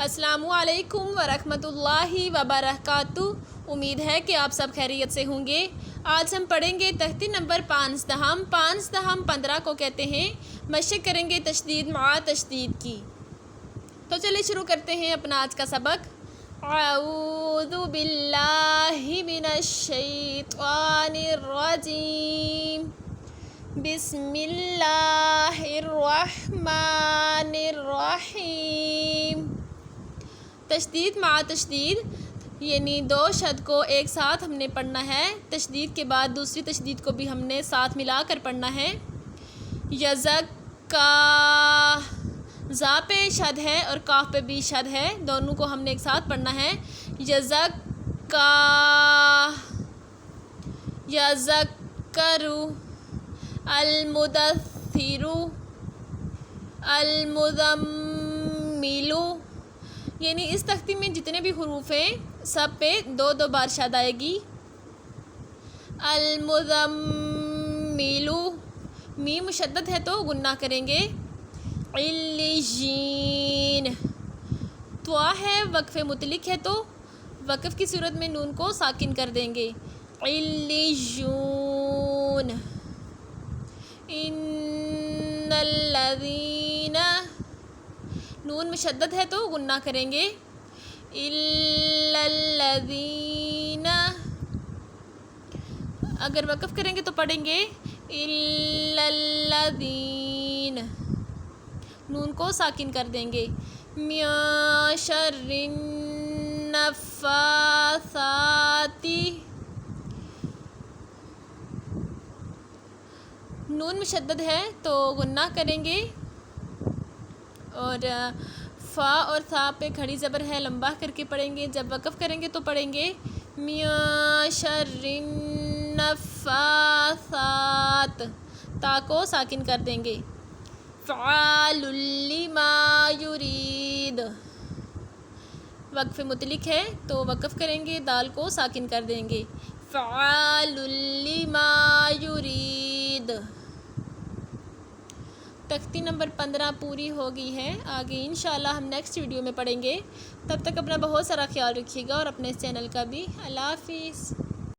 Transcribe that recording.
السلام علیکم ورحمۃ اللہ وبرکاتہ۔ امید ہے کہ آپ سب خیریت سے ہوں گے۔ آج ہم پڑھیں گے تختی نمبر 15 15 کو کہتے ہیں۔ مشق کریں گے تشدید مع تشدید کی۔ تو چلیے شروع کرتے ہیں اپنا آج کا سبق۔ اعوذ باللہ من الشیطان الرجیم، بسم اللہ الرحمن الرحیم۔ تشدید مع تشدید یعنی دو شد کو ایک ساتھ ہم نے پڑھنا ہے۔ تشدید کے بعد دوسری تشدید کو بھی ہم نے ساتھ ملا کر پڑھنا ہے۔ یزکا، زا پہ شد ہے اور کاف پہ بھی شد ہے، دونوں کو ہم نے ایک ساتھ پڑھنا ہے۔ یزکا، یذکرو، المدثر، المزمل۔ یعنی اس تختی میں جتنے بھی حروف ہیں سب پہ دو دو بار شد آئے گی۔ المزمل، میم مشدد ہے تو غنہ کریں گے۔ علیین، طوا ہے وقف مطلق ہے تو وقف کی صورت میں نون کو ساکن کر دیں گے۔ علیون، ان الذین، نون مشدد ہے تو غنہ کریں گے۔ الا الذین، اگر وقف کریں گے تو پڑھیں گے الا الذین، نون کو ساکن کر دیں گے۔ من شر النفاثات، نون مشدد ہے تو غنہ کریں گے اور فا اور ثا پہ کھڑی زبر ہے، لمبا کر کے پڑھیں گے۔ جب وقف کریں گے تو پڑھیں گے من شر النفاثات، تا کو ساکن کر دیں گے۔ فعال لما یرید، وقف مطلق ہے تو وقف کریں گے، دال کو ساکن کر دیں گے۔ فعال لما یرید۔ تختی نمبر 15 پوری ہو گئی ہے۔ آگے انشاءاللہ ہم نیکسٹ ویڈیو میں پڑھیں گے۔ تب تک اپنا بہت سارا خیال رکھیے گا اور اپنے چینل کا بھی۔ اللہ حافظ۔